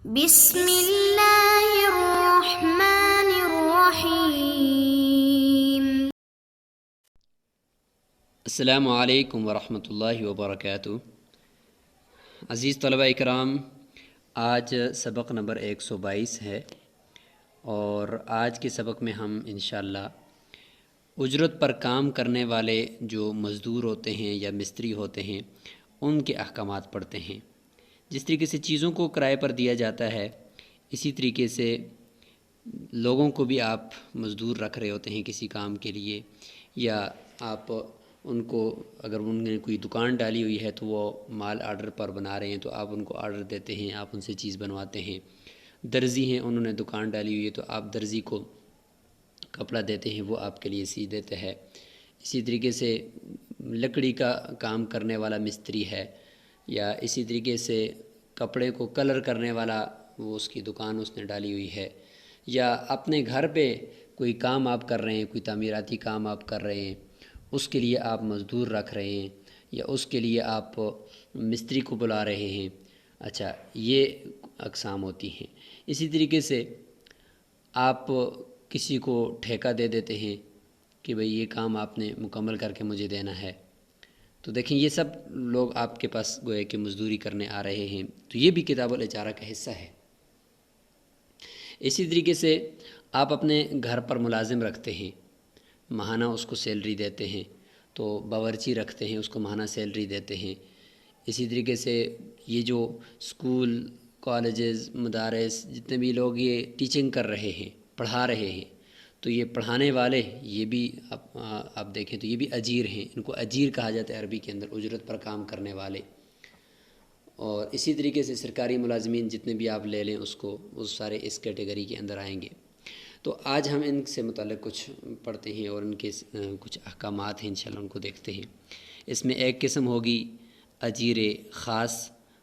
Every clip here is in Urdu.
بسم اللہ الرحمن الرحیم۔ السلام علیکم ورحمۃ اللہ وبرکاتہ۔ عزیز طلبہ اکرام، آج سبق نمبر 122 ہے اور آج کے سبق میں ہم انشاءاللہ اجرت پر کام کرنے والے جو مزدور ہوتے ہیں یا مستری ہوتے ہیں ان کے احکامات پڑھتے ہیں۔ جس طریقے سے چیزوں کو کرائے پر دیا جاتا ہے، اسی طریقے سے لوگوں کو بھی آپ مزدور رکھ رہے ہوتے ہیں کسی کام کے لیے، یا آپ ان کو اگر ان نے کوئی دکان ڈالی ہوئی ہے تو وہ مال آرڈر پر بنا رہے ہیں تو آپ ان کو آرڈر دیتے ہیں، آپ ان سے چیز بنواتے ہیں۔ درزی ہیں، انہوں نے دکان ڈالی ہوئی ہے تو آپ درزی کو کپڑا دیتے ہیں، وہ آپ کے لیے سی دیتا ہے۔ اسی طریقے سے لکڑی کا کام کرنے والا مستری ہے، یا اسی طریقے سے کپڑے کو کلر کرنے والا، وہ اس کی دکان اس نے ڈالی ہوئی ہے، یا اپنے گھر پہ کوئی کام آپ کر رہے ہیں، کوئی تعمیراتی کام آپ کر رہے ہیں، اس کے لیے آپ مزدور رکھ رہے ہیں، یا اس کے لیے آپ مستری کو بلا رہے ہیں۔ اچھا، یہ اقسام ہوتی ہیں۔ اسی طریقے سے آپ کسی کو ٹھیکہ دے دیتے ہیں کہ بھئی یہ کام آپ نے مکمل کر کے مجھے دینا ہے، تو دیکھیں یہ سب لوگ آپ کے پاس گویا کہ مزدوری کرنے آ رہے ہیں، تو یہ بھی کتاب الاجارہ کا حصہ ہے۔ اسی طریقے سے آپ اپنے گھر پر ملازم رکھتے ہیں، ماہانہ اس کو سیلری دیتے ہیں، تو باورچی رکھتے ہیں، اس کو ماہانہ سیلری دیتے ہیں۔ اسی طریقے سے یہ جو اسکول، کالجز، مدارس، جتنے بھی لوگ یہ ٹیچنگ کر رہے ہیں، پڑھا رہے ہیں، تو یہ پڑھانے والے یہ بھی آپ دیکھیں تو یہ بھی اجیر ہیں، ان کو اجیر کہا جاتا ہے عربی کے اندر، اجرت پر کام کرنے والے۔ اور اسی طریقے سے سرکاری ملازمین جتنے بھی آپ لے لیں اس کو، وہ سارے اس کیٹیگری کے اندر آئیں گے۔ تو آج ہم ان سے متعلق کچھ پڑھتے ہیں اور ان کے کچھ احکامات ہیں، انشاءاللہ ان کو دیکھتے ہیں۔ اس میں ایک قسم ہوگی اجیر خاص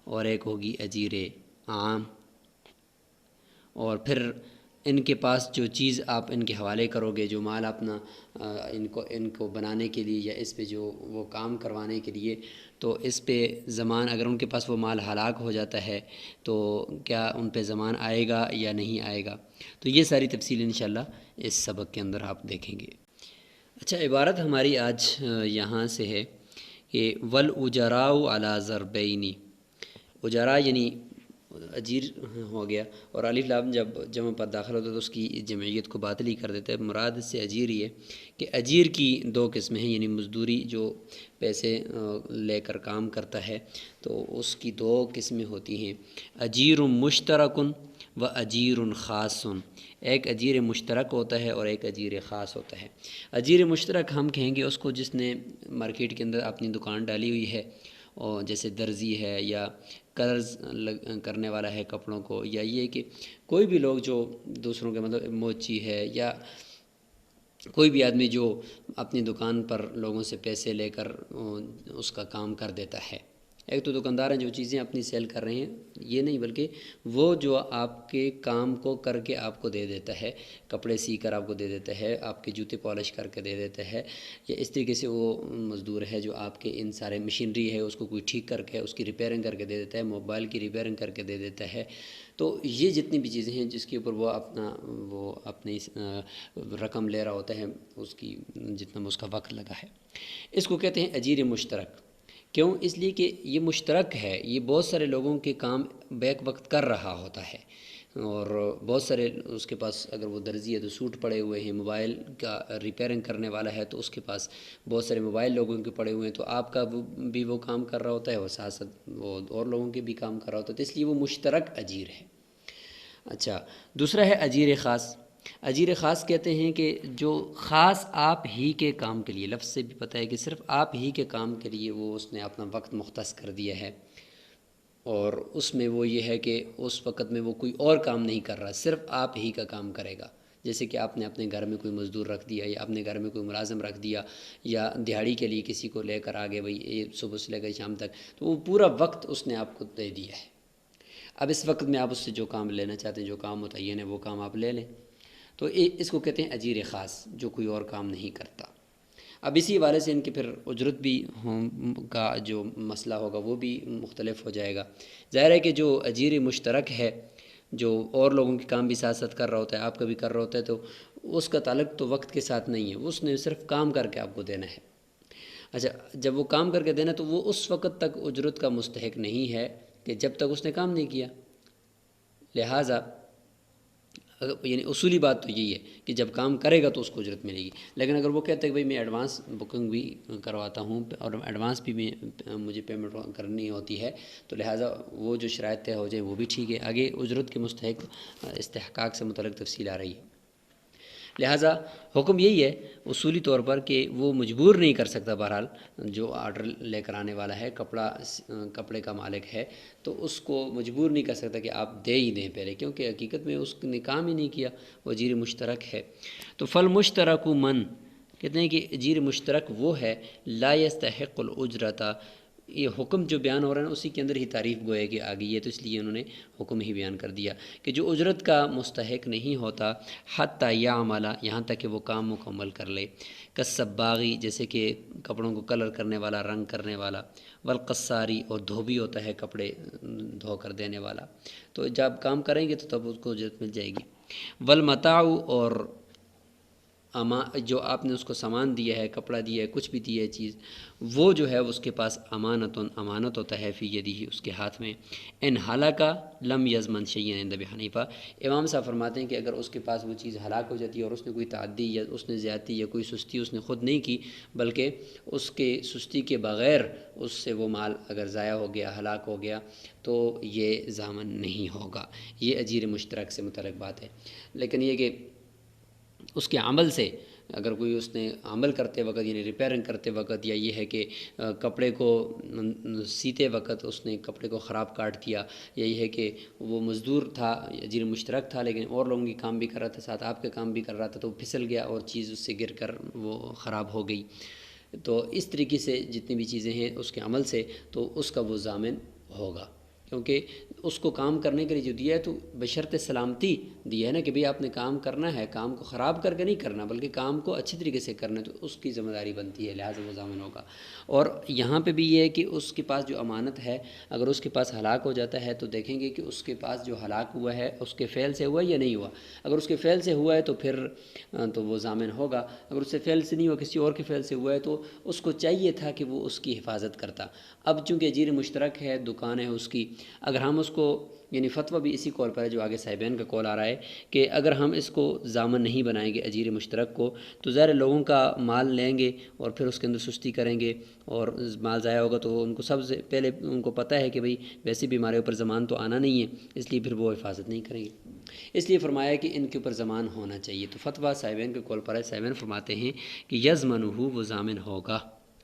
اور ایک ہوگی اجیر عام، اور پھر ان کے پاس جو چیز آپ ان کے حوالے کرو گے، جو مال اپنا ان کو بنانے کے لیے یا اس پہ جو وہ کام کروانے کے لیے، تو اس پہ زمان اگر ان کے پاس وہ مال ہلاک ہو جاتا ہے تو کیا ان پہ زمان آئے گا یا نہیں آئے گا، تو یہ ساری تفصیل انشاءاللہ اس سبق کے اندر آپ دیکھیں گے۔ اچھا، عبارت ہماری آج یہاں سے ہے کہ والاجراء علی ضربین، اجراء یعنی اجیر ہو گیا، اور الف لام جب جمع پر داخل ہوتا ہے تو اس کی جمعیت کو باطل ہی کر دیتا ہے۔ مراد اس سے اجیر ہی ہے کہ اجیر کی دو قسمیں ہیں، یعنی مزدوری جو پیسے لے کر کام کرتا ہے تو اس کی دو قسمیں ہوتی ہیں، اجیر مشترک و اجیر خاص۔ ایک اجیر مشترک ہوتا ہے اور ایک اجیر خاص ہوتا ہے۔ اجیر مشترک ہم کہیں گے اس کو جس نے مارکیٹ کے اندر اپنی دکان ڈالی ہوئی ہے، اور جیسے درزی ہے یا قرض کرنے والا ہے کپڑوں کو، یا یہ کہ کوئی بھی لوگ جو دوسروں کے مطلب موچی ہے، یا کوئی بھی آدمی جو اپنی دکان پر لوگوں سے پیسے لے کر اس کا کام کر دیتا ہے۔ ایک تو دکاندار ہیں جو چیزیں اپنی سیل کر رہے ہیں، یہ نہیں بلکہ وہ جو آپ کے کام کو کر کے آپ کو دے دیتا ہے، کپڑے سی کر آپ کو دے دیتا ہے، آپ کے جوتے پالش کر کے دے دیتا ہے، یا اس طریقے سے وہ مزدور ہے جو آپ کے ان سارے مشینری ہے اس کو کوئی ٹھیک کر کے اس کی ریپیئرنگ کر کے دے دیتا ہے، موبائل کی ریپیئرنگ کر کے دے دیتا ہے۔ تو یہ جتنی بھی چیزیں ہیں جس کے اوپر وہ اپنی رقم لے رہا ہوتا ہے، اس کی جتنا اس کا وقت لگا ہے، اس کو کہتے ہیں اجیر مشترک۔ کیوں؟ اس لیے کہ یہ مشترک ہے، یہ بہت سارے لوگوں کے کام بیک وقت کر رہا ہوتا ہے، اور بہت سارے اس کے پاس اگر وہ درزی ہے تو سوٹ پڑے ہوئے ہیں، موبائل کا ریپیئرنگ کرنے والا ہے تو اس کے پاس بہت سارے موبائل لوگوں کے پڑے ہوئے ہیں، تو آپ کا بھی وہ کام کر رہا ہوتا ہے اور ساتھ ساتھ وہ اور لوگوں کے بھی کام کر رہا ہوتا ہے، تو اس لیے وہ مشترک اجیر ہے۔ اچھا، دوسرا ہے اجیر خاص۔ اجیر خاص کہتے ہیں کہ جو خاص آپ ہی کے کام کے لیے، لفظ سے بھی پتہ ہے کہ صرف آپ ہی کے کام کے لیے وہ اس نے اپنا وقت مختص کر دیا ہے، اور اس میں وہ یہ ہے کہ اس وقت میں وہ کوئی اور کام نہیں کر رہا، صرف آپ ہی کا کام کرے گا۔ جیسے کہ آپ نے اپنے گھر میں کوئی مزدور رکھ دیا، یا اپنے گھر میں کوئی ملازم رکھ دیا، یا دیہڑی کے لیے کسی کو لے کر آگے بھئی صبح سے لے کر شام تک، تو وہ پورا وقت اس نے آپ کو دے دیا ہے۔ اب اس وقت میں آپ اس سے جو کام لینا چاہتے ہیں، جو کام متعین ہے وہ کام آپ لے لیں، تو اس کو کہتے ہیں اجیر خاص، جو کوئی اور کام نہیں کرتا۔ اب اسی حوالے سے ان کی پھر اجرت بھی کا جو مسئلہ ہوگا وہ بھی مختلف ہو جائے گا۔ ظاہر ہے کہ جو اجیر مشترک ہے جو اور لوگوں کے کام بھی ساتھ ساتھ کر رہا ہوتا ہے، آپ کا بھی کر رہا ہوتا ہے، تو اس کا تعلق تو وقت کے ساتھ نہیں ہے، اس نے صرف کام کر کے آپ کو دینا ہے۔ اچھا، جب وہ کام کر کے دینا تو وہ اس وقت تک اجرت کا مستحق نہیں ہے کہ جب تک اس نے کام نہیں کیا۔ لہٰذا یعنی اصولی بات تو یہی ہے کہ جب کام کرے گا تو اس کو اجرت ملے گی، لیکن اگر وہ کہتے ہیں کہ بھائی میں ایڈوانس بکنگ بھی کرواتا ہوں اور ایڈوانس بھی مجھے پیمنٹ کرنی ہوتی ہے، تو لہٰذا وہ جو شرائط طے ہو جائیں وہ بھی ٹھیک ہے۔ آگے اجرت کے مستحق استحقاق سے متعلق تفصیل آ رہی ہے۔ لہٰذا حکم یہی ہے اصولی طور پر کہ وہ مجبور نہیں کر سکتا، بہرحال جو آرڈر لے کر آنے والا ہے، کپڑے کا مالک ہے، تو اس کو مجبور نہیں کر سکتا کہ آپ دے ہی دیں پہلے، کیونکہ حقیقت میں اس نے کام ہی نہیں کیا، وہ اجیر مشترک ہے۔ تو فالمشترک من کہتے ہیں کہ اجیر مشترک وہ ہے لا یستحق الاجرۃ، یہ حکم جو بیان ہو رہا ہے نا اسی کے اندر ہی تعریف گویا کہ آ گئی ہے، تو اس لیے انہوں نے حکم ہی بیان کر دیا کہ جو اجرت کا مستحق نہیں ہوتا حتی یعمل، یہاں تک کہ وہ کام مکمل کر لے، کالصباغی جیسے کہ کپڑوں کو کلر کرنے والا، رنگ کرنے والا، والقصاری اور دھوبی ہوتا ہے کپڑے دھو کر دینے والا، تو جب کام کریں گے تو تب اس کو اجرت مل جائے گی۔ والمتاع، اور جو آپ نے اس کو سامان دیا ہے، کپڑا دیا ہے، کچھ بھی دیا ہے چیز، وہ جو ہے اس کے پاس امانت ہوتا ہے، فی یدہ اس کے ہاتھ میں۔ ان ہلاک لم یضمن شیئا عند ابی حنیفہ، امام صاحب فرماتے ہیں کہ اگر اس کے پاس وہ چیز ہلاک ہو جاتی ہے اور اس نے کوئی تعدی یا اس نے زیادتی یا کوئی سستی اس نے خود نہیں کی، بلکہ اس کے سستی کے بغیر اس سے وہ مال اگر ضائع ہو گیا، ہلاک ہو گیا، تو یہ ضامن نہیں ہوگا۔ یہ اجیر مشترک سے متعلق بات ہے۔ لیکن یہ کہ اس کے عمل سے اگر کوئی اس نے عمل کرتے وقت یعنی ریپیرنگ کرتے وقت، یا یہ ہے کہ کپڑے کو سیتے وقت اس نے کپڑے کو خراب کاٹ دیا، یا یہ ہے کہ وہ مزدور تھا، اجیر مشترک تھا، لیکن اور لوگوں کی کام بھی کر رہا تھا، ساتھ آپ کا کام بھی کر رہا تھا، تو پھسل گیا اور چیز اس سے گر کر وہ خراب ہو گئی، تو اس طریقے سے جتنی بھی چیزیں ہیں اس کے عمل سے، تو اس کا وہ ضامن ہوگا، کیونکہ اس کو کام کرنے کے لیے جو دیا ہے تو بشرط سلامتی دیا ہے نا کہ بھئی آپ نے کام کرنا ہے، کام کو خراب کر کے نہیں کرنا بلکہ کام کو اچھی طریقے سے کرنا ہے، تو اس کی ذمہ داری بنتی ہے، لہٰذا وہ ضامن ہوگا۔ اور یہاں پہ بھی یہ ہے کہ اس کے پاس جو امانت ہے اگر اس کے پاس ہلاک ہو جاتا ہے تو دیکھیں گے کہ اس کے پاس جو ہلاک ہوا ہے اس کے فعل سے ہوا یا نہیں ہوا، اگر اس کے فعل سے ہوا ہے تو پھر تو وہ ضامن ہوگا، اگر اس سے فعل سے نہیں ہوا، کسی اور کے فعل سے ہوا ہے، تو اس کو چاہیے تھا کہ وہ اس کی حفاظت کرتا۔ اب چونکہ اجیر مشترک ہے، دکان ہے اس کی، اگر ہم اس کو یعنی فتویٰ بھی اسی قول پر ہے جو آگے صاحبین کا قول آ رہا ہے کہ اگر ہم اس کو ضامن نہیں بنائیں گے اجیر مشترک کو، تو ظاہر لوگوں کا مال لیں گے اور پھر اس کے اندر سستی کریں گے اور مال ضائع ہوگا، تو ان کو سب سے پہلے ان کو پتہ ہے کہ بھئی ویسے بھی ہمارے اوپر ضمان تو آنا نہیں ہے، اس لیے پھر وہ حفاظت نہیں کریں گے، اس لیے فرمایا کہ ان کے اوپر ضمان ہونا چاہیے۔ تو فتویٰ صاحبین کے قول پر ہے، صاحبین فرماتے ہیں کہ یضمنہ، وہ ضامن ہوگا،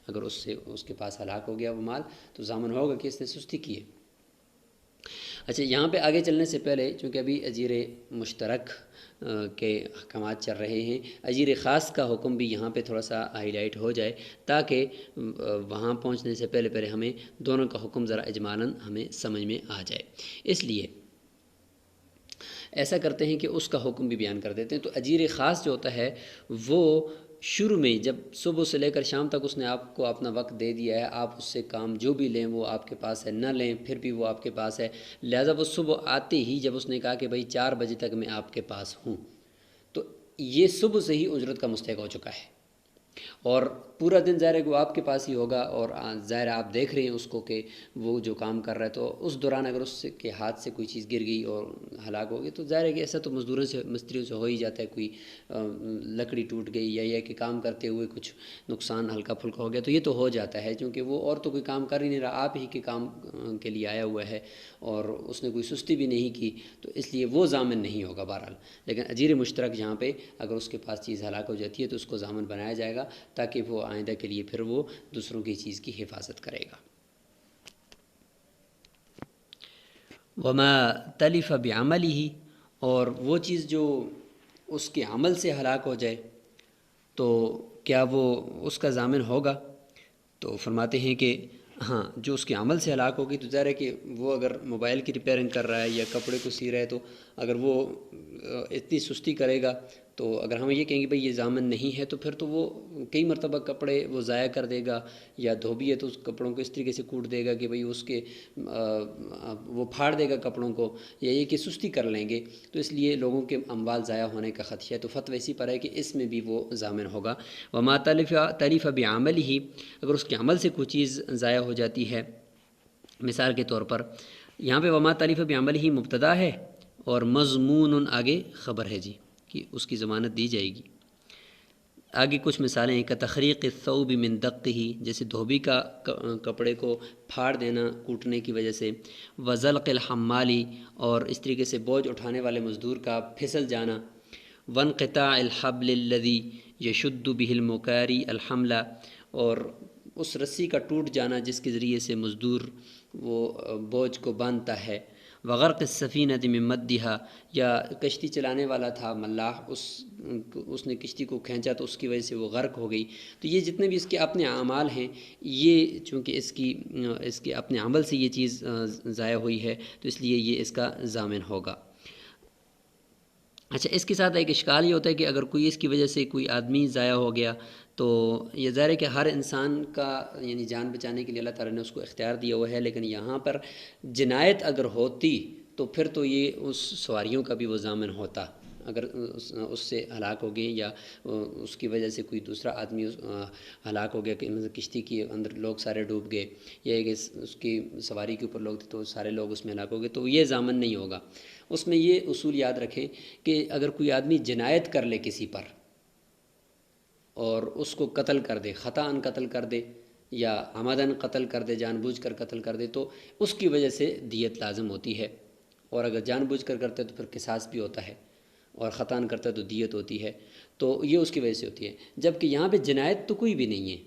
اگر اس کے پاس ہلاک ہو گیا وہ مال تو ضامن ہوگا کہ اس نے سستی کی ہے۔ اچھا، یہاں پہ آگے چلنے سے پہلے چونکہ ابھی اجیر مشترک کے احکامات چل رہے ہیں، اجیر خاص کا حکم بھی یہاں پہ تھوڑا سا ہائی لائٹ ہو جائے تاکہ وہاں پہنچنے سے پہلے ہمیں دونوں کا حکم ذرا اجمالاً ہمیں سمجھ میں آ جائے، اس لیے ایسا کرتے ہیں کہ اس کا حکم بھی بیان کر دیتے ہیں۔ تو اجیر خاص جو ہوتا ہے وہ شروع میں جب صبح سے لے کر شام تک اس نے آپ کو اپنا وقت دے دیا ہے، آپ اس سے کام جو بھی لیں وہ آپ کے پاس ہے، نہ لیں پھر بھی وہ آپ کے پاس ہے، لہٰذا وہ صبح آتے ہی جب اس نے کہا کہ بھئی 4 بجے تک میں آپ کے پاس ہوں، تو یہ صبح سے ہی اجرت کا مستحق ہو چکا ہے، اور پورا دن ظاہر ہے کہ وہ آپ کے پاس ہی ہوگا، اور ظاہر آپ دیکھ رہے ہیں اس کو کہ وہ جو کام کر رہا ہے، تو اس دوران اگر اس کے ہاتھ سے کوئی چیز گر گئی اور ہلاک ہو گئی تو ظاہر ہے کہ ایسا تو مستریوں سے ہو ہی جاتا ہے، کوئی لکڑی ٹوٹ گئی یا یہ کہ کام کرتے ہوئے کچھ نقصان ہلکا پھلکا ہو گیا تو یہ تو ہو جاتا ہے، کیونکہ وہ اور تو کوئی کام کر ہی نہیں رہا، آپ ہی کے کام کے لیے آیا ہوا ہے اور اس نے کوئی سستی بھی نہیں کی، تو اس لیے وہ ضامن نہیں ہوگا بہرحال۔ لیکن اجیر مشترک یہاں پہ اگر اس کے پاس چیز ہلاک ہو جاتی ہے تو اس کو ضامن بنایا جائے گا تاکہ وہ آئندہ کے لیے پھر وہ دوسروں کی چیز کی حفاظت کرے گا۔ وما تلف بعملہ، اور وہ چیز جو اس کے عمل سے ہلاک ہو جائے تو کیا وہ اس کا ضامن ہوگا؟ تو فرماتے ہیں کہ ہاں، جو اس کے عمل سے ہلاک ہوگی تو ظاہر ہے کہ وہ اگر موبائل کی ریپیئرنگ کر رہا ہے یا کپڑے کو سی رہا ہے تو اگر وہ اتنی سستی کرے گا تو اگر ہم یہ کہیں گے بھئی یہ ضامن نہیں ہے تو پھر تو وہ کئی مرتبہ کپڑے وہ ضائع کر دے گا، یا دھوبی ہے تو اس کپڑوں کو اس طریقے سے کوٹ دے گا کہ بھئی اس کے وہ پھاڑ دے گا کپڑوں کو، یا یہ کہ سستی کر لیں گے، تو اس لیے لوگوں کے اموال ضائع ہونے کا خدشہ ہے۔ تو فتویٰ اسی پر ہے کہ اس میں بھی وہ ضامن ہوگا۔ وما تلف بعمل ہی، اگر اس کے عمل سے کوئی چیز ضائع ہو جاتی ہے، مثال کے طور پر یہاں پہ وما تلف بعمل ہی مبتدا ہے اور مضمون آگے خبر ہے جی کہ اس کی ضمانت دی جائے گی۔ آگے کچھ مثالیں ہیں، کتخریق الثوب من دقہ، جیسے دھوبی کا کپڑے کو پھاڑ دینا کوٹنے کی وجہ سے، وزلق الحمالی، اور اس طریقے سے بوجھ اٹھانے والے مزدور کا پھسل جانا، وانقطاع الحبل الذی یشد بہ المکاری الحملہ، اور اس رسی کا ٹوٹ جانا جس کے ذریعے سے مزدور وہ بوجھ کو باندھتا ہے، وغرق السفینۃ من مدھا، یا کشتی چلانے والا تھا ملاح، اس نے کشتی کو کھینچا تو اس کی وجہ سے وہ غرق ہو گئی۔ تو یہ جتنے بھی اس کے اپنے اعمال ہیں، یہ چونکہ اس کے اپنے عمل سے یہ چیز ضائع ہوئی ہے تو اس لیے یہ اس کا ضامن ہوگا۔ اچھا، اس کے ساتھ ایک اشکال یہ ہوتا ہے کہ اگر کوئی اس کی وجہ سے کوئی آدمی ضائع ہو گیا تو یہ ظاہر ہے کہ ہر انسان کا یعنی جان بچانے کے لیے اللہ تعالیٰ نے اس کو اختیار دیا ہوا ہے، لیکن یہاں پر جنایت اگر ہوتی تو پھر تو یہ اس سواریوں کا بھی وہ ضامن ہوتا، اگر اس سے ہلاک ہو گئے یا اس کی وجہ سے کوئی دوسرا آدمی ہلاک ہو گیا کہ کشتی کے اندر لوگ سارے ڈوب گئے، یا کہ اس کی سواری کے اوپر لوگ تھے تو سارے لوگ اس میں ہلاک ہو گئے، تو یہ ضامن نہیں ہوگا۔ اس میں یہ اصول یاد رکھیں کہ اگر کوئی آدمی جنایت کر لے کسی پر اور اس کو قتل کر دے، خطاً قتل کر دے یا عمدن قتل کر دے، جان بوجھ کر قتل کر دے، تو اس کی وجہ سے دیت لازم ہوتی ہے، اور اگر جان بوجھ کر کرتے تو پھر قصاص بھی ہوتا ہے، اور خطاً کرتا ہے تو دیت ہوتی ہے، تو یہ اس کی وجہ سے ہوتی ہے۔ جبکہ یہاں پہ جنایت تو کوئی بھی نہیں ہے،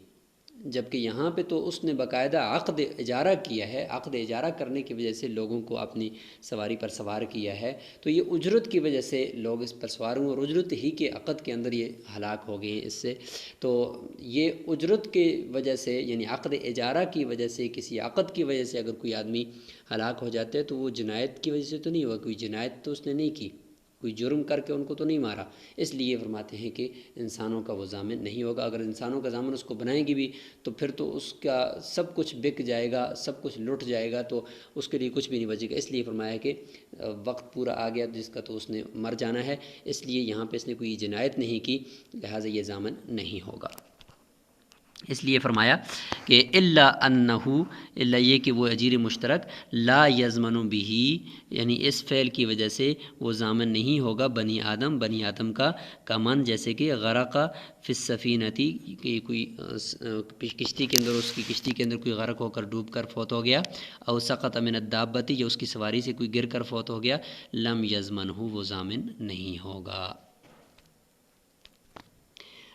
جبکہ یہاں پہ تو اس نے باقاعدہ عقد اجارہ کیا ہے، عقد اجارہ کرنے کی وجہ سے لوگوں کو اپنی سواری پر سوار کیا ہے، تو یہ اجرت کی وجہ سے لوگ اس پر سوار ہوں، اور اجرت ہی کے عقد کے اندر یہ ہلاک ہو گئے ہیں اس سے۔ تو یہ اجرت کی وجہ سے یعنی عقد اجارہ کی وجہ سے، کسی عقد کی وجہ سے اگر کوئی آدمی ہلاک ہو جاتے ہے تو وہ جنایت کی وجہ سے تو نہیں ہوا، کوئی جنایت تو اس نے نہیں کی، کوئی جرم کر کے ان کو تو نہیں مارا، اس لیے فرماتے ہیں کہ انسانوں کا وہ ضامن نہیں ہوگا۔ اگر انسانوں کا ضامن اس کو بنائیں گے بھی تو پھر تو اس کا سب کچھ بک جائے گا، سب کچھ لٹ جائے گا، تو اس کے لیے کچھ بھی نہیں بچے گا۔ اس لیے فرمایا کہ وقت پورا آ گیا جس کا تو اس نے مر جانا ہے، اس لیے یہاں پہ اس نے کوئی جنایت نہیں کی، لہٰذا یہ ضامن نہیں ہوگا۔ اس لیے فرمایا کہ الا انہو، الا یہ کہ وہ اجیر مشترک لا یضمن بہ، یعنی اس فعل کی وجہ سے وہ ضامن نہیں ہوگا بنی آدم کا، کمن جیسے کہ غرق فی السفینتی، کہ کوئی کشتی کے اندر، اس کی کشتی کے اندر کوئی غرق ہو کر ڈوب کر فوت ہو گیا، او سقط من الدابۃ، یا اس کی سواری سے کوئی گر کر فوت ہو گیا، لم یضمنہ، وہ ضامن نہیں ہوگا۔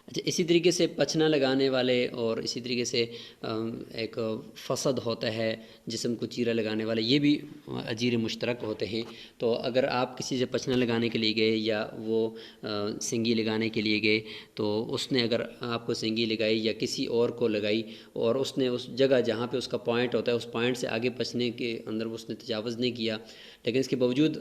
اچھا، اسی طریقے سے پچھنا لگانے والے، اور اسی طریقے سے ایک فسد ہوتا ہے جسم کو چیرا لگانے والے، یہ بھی اجیر مشترک ہوتے ہیں۔ تو اگر آپ کسی سے پچھنا لگانے کے لیے گئے یا وہ سنگی لگانے کے لیے گئے، تو اس نے اگر آپ کو سنگی لگائی یا کسی اور کو لگائی، اور اس نے اس جگہ جہاں پہ اس کا پوائنٹ ہوتا ہے اس پوائنٹ سے آگے پچھنے کے اندر اس نے تجاوز نہیں کیا، لیکن اس کے باوجود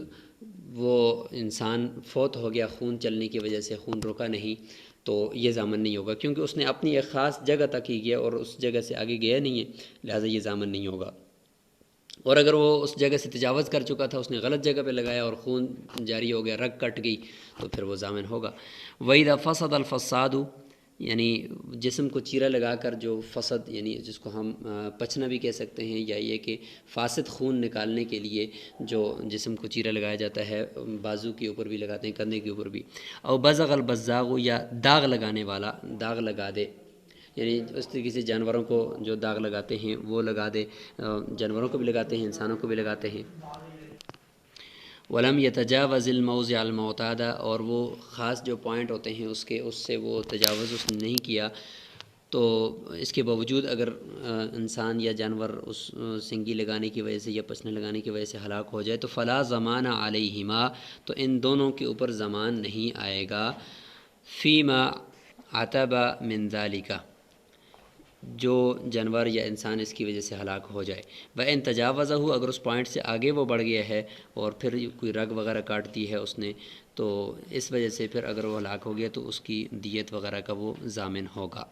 وہ انسان فوت ہو گیا خون چلنے کی وجہ سے، خون رکا نہیں، تو یہ ضامن نہیں ہوگا، کیونکہ اس نے اپنی ایک خاص جگہ تک ہی گیا اور اس جگہ سے آگے گیا نہیں ہے، لہٰذا یہ ضامن نہیں ہوگا۔ اور اگر وہ اس جگہ سے تجاوز کر چکا تھا، اس نے غلط جگہ پہ لگایا اور خون جاری ہو گیا، رگ کٹ گئی، تو پھر وہ ضامن ہوگا۔ وَإِذَا فَسَدَ الْفَسَادُ، یعنی جسم کو چیرا لگا کر جو فسد، یعنی جس کو ہم پچھنا بھی کہہ سکتے ہیں، یا یہ کہ فاسد خون نکالنے کے لیے جو جسم کو چیرا لگایا جاتا ہے، بازو کے اوپر بھی لگاتے ہیں، کندھے کے اوپر بھی، اور بزغ البزاغ، یا داغ لگانے والا داغ لگا دے، یعنی اس طریقے سے جانوروں کو جو داغ لگاتے ہیں وہ لگا دے، جانوروں کو بھی لگاتے ہیں، انسانوں کو بھی لگاتے ہیں۔ ولم یتجاوز الموضع المعتاد، اور وہ خاص جو پوائنٹ ہوتے ہیں اس سے وہ تجاوز اس نے نہیں کیا، تو اس کے باوجود اگر انسان یا جانور اس سنگی لگانے کی وجہ سے یا پچھنا لگانے کی وجہ سے ہلاک ہو جائے تو فلا ضمان علیہما، تو ان دونوں کے اوپر ضمان نہیں آئے گا، فیما عتب من ذالک، جو جانور یا انسان اس کی وجہ سے ہلاک ہو جائے۔ وَإِن تَجَاوَزَهُ، اگر اس پوائنٹ سے آگے وہ بڑھ گیا ہے اور پھر کوئی رگ وغیرہ کاٹ دی ہے اس نے، تو اس وجہ سے پھر اگر وہ ہلاک ہو گیا تو اس کی دیت وغیرہ کا وہ ضامن ہوگا۔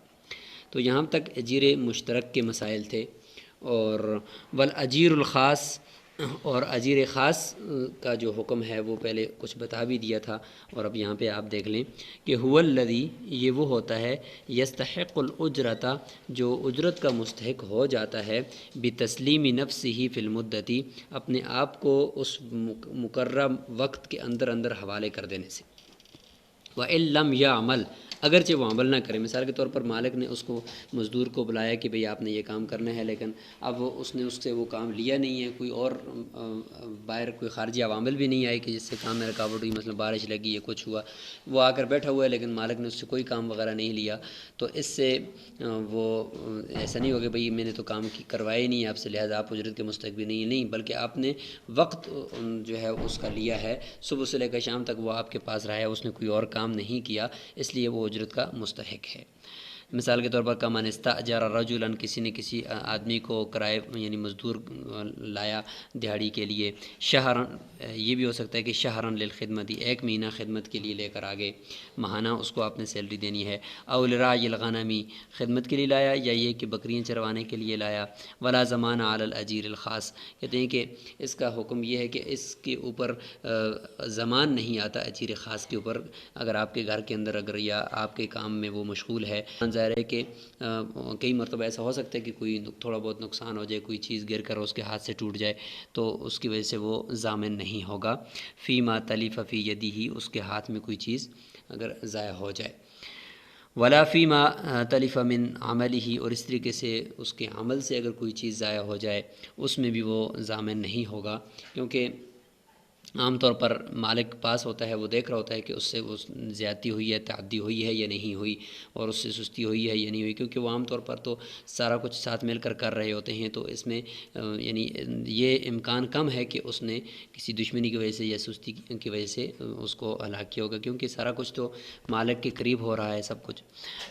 تو یہاں تک اجیر مشترک کے مسائل تھے۔ اور والاجیر الخاص، اور اجیر خاص کا جو حکم ہے وہ پہلے کچھ بتا بھی دیا تھا، اور اب یہاں پہ آپ دیکھ لیں کہ هو الذی، یہ وہ ہوتا ہے، یستحق الاجرت، جو اجرت کا مستحق ہو جاتا ہے، بتسلیم نفسہ فی المدتی، اپنے آپ کو اس مقررہ وقت کے اندر اندر حوالے کر دینے سے۔ وَإِن لَّمْ يَعْمَلْ، اگرچہ وہ عمل نہ کرے، مثال کے طور پر مالک نے اس کو مزدور کو بلایا کہ بھئی آپ نے یہ کام کرنا ہے، لیکن اب اس نے اس سے وہ کام لیا نہیں ہے، کوئی اور باہر کوئی خارجی عوامل بھی نہیں آئے کہ جس سے کام میں رکاوٹ ہوئی، مثلا بارش لگی یا کچھ ہوا، وہ آ کر بیٹھا ہوا ہے لیکن مالک نے اس سے کوئی کام وغیرہ نہیں لیا، تو اس سے وہ ایسا نہیں ہوگا بھئی میں نے تو کام کروایا ہی نہیں ہے آپ سے، لہٰذا آپ اجرت کے مستحق بھی نہیں، بلکہ آپ نے وقت جو ہے اس کا لیا ہے، صبح سے لے کر شام تک وہ آپ کے پاس رہا ہے، اس نے کوئی اور کام نہیں کیا، اس لیے وہ اجرت کا مستحق ہے۔ مثال کے طور پر کمن استاجر رجلا، کسی نے کسی آدمی کو کرائے یعنی مزدور لایا دیہڑی کے لیے، شہرن، یہ بھی ہو سکتا ہے کہ شہرن للخدمتی، ایک مہینہ خدمت کے لیے لے کر آگے، ماہانہ اس کو آپ نے سیلری دینی ہے۔ او لراعی الغنمی، خدمت کے لیے لایا، یا یہ کہ بکریاں چروانے کے لیے لایا۔ ولا زمان علی الاجیر الخاص، کہتے ہیں کہ اس کا حکم یہ ہے کہ اس کے اوپر زمان نہیں آتا اجیر خاص کے اوپر، اگر آپ کے گھر کے اندر اگر یا آپ کے کام میں وہ مشغول ہے، ظاہر ہے کہ کئی مرتبہ ایسا ہو سکتا ہے کہ کوئی تھوڑا بہت نقصان ہو جائے، کوئی چیز گر کر اس کے ہاتھ سے ٹوٹ جائے، تو اس کی وجہ سے وہ ضامن نہیں ہوگا۔ فی ما تلف فی یدہ، اس کے ہاتھ میں کوئی چیز اگر ضائع ہو جائے۔ ولا فی ما تلف من عملہ، اور اس طریقے سے اس کے عمل سے اگر کوئی چیز ضائع ہو جائے اس میں بھی وہ ضامن نہیں ہوگا، کیونکہ عام طور پر مالک پاس ہوتا ہے، وہ دیکھ رہا ہوتا ہے کہ اس سے وہ زیادتی ہوئی ہے، تعدی ہوئی ہے یا نہیں ہوئی، اور اس سے سستی ہوئی ہے یا نہیں ہوئی، کیونکہ وہ عام طور پر تو سارا کچھ ساتھ مل کر کر رہے ہوتے ہیں، تو اس میں یعنی یہ امکان کم ہے کہ اس نے کسی دشمنی کی وجہ سے یا سستی کی وجہ سے اس کو ہلاک کیا ہوگا، کیونکہ سارا کچھ تو مالک کے قریب ہو رہا ہے سب کچھ۔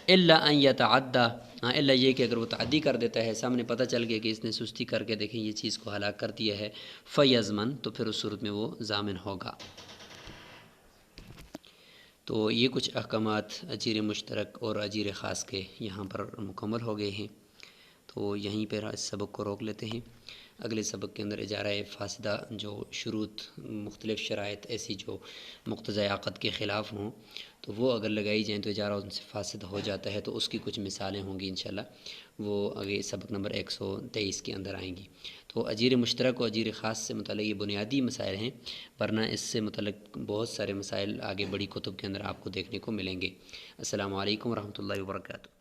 الا ان یتعدی، ہاں الا یہ کہ اگر وہ تعدی کر دیتا ہے، سامنے پتہ چل گیا کہ اس نے سستی کر کے دیکھیں یہ چیز کو ہلاک کر دیا ہے، فیضمن، تو پھر اس صورت میں وہ ضامن ہوگا۔ تو یہ کچھ احکامات اجیر مشترک اور اجیر خاص کے یہاں پر مکمل ہو گئے ہیں، تو یہیں پر اس سبق کو روک لیتے ہیں۔ اگلے سبق کے اندر اجارہ فاسدہ، جو شروط، مختلف شرائط ایسی جو مقتضی عقد کے خلاف ہوں، تو وہ اگر لگائی جائیں تو اجارہ ان سے فاسد ہو جاتا ہے، تو اس کی کچھ مثالیں ہوں گی انشاءاللہ، وہ آگے سبق نمبر 123 کے اندر آئیں گی۔ تو اجیر مشترک اور اجیر خاص سے متعلق یہ بنیادی مسائل ہیں، ورنہ اس سے متعلق بہت سارے مسائل آگے بڑی کتب کے اندر آپ کو دیکھنے کو ملیں گے۔ السلام علیکم ورحمۃ اللہ وبرکاتہ۔